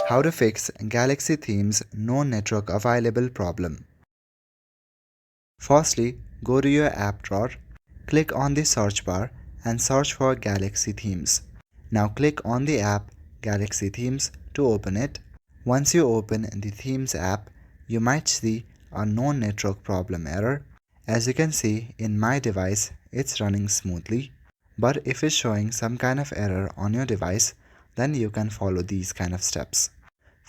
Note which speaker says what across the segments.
Speaker 1: How to fix Galaxy Theme's no network available problem. Firstly, go to your app drawer, click on the search bar and search for Galaxy Themes. Now click on the app Galaxy Themes to open it. Once you open the Themes app, you might see a no network problem error. As you can see in my device, it's running smoothly. But if it's showing some kind of error on your device, then you can follow these kind of steps.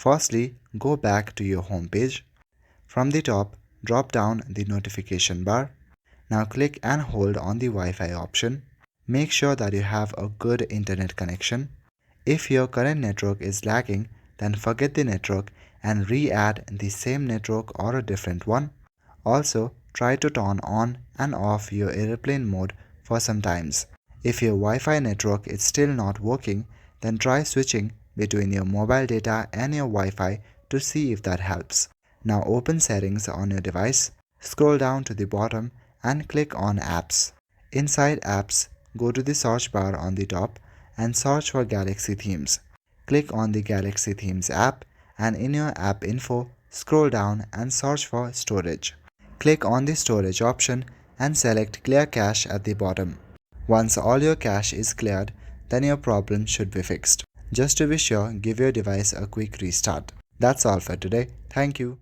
Speaker 1: Firstly, go back to your home page. From the top, drop down the notification bar. Now click and hold on the Wi-Fi option. Make sure that you have a good internet connection. If your current network is lagging, then forget the network and re-add the same network or a different one. Also, try to turn on and off your airplane mode for some times. If your Wi-Fi network is still not working, then try switching between your mobile data and your Wi-Fi to see if that helps. Now open settings on your device, scroll down to the bottom and click on apps. Inside apps, go to the search bar on the top and search for Galaxy Themes. Click on the Galaxy Themes app and in your app info, scroll down and search for storage. Click on the storage option and select clear cache at the bottom. Once all your cache is cleared, then your problem should be fixed. Just to be sure, give your device a quick restart. That's all for today. Thank you.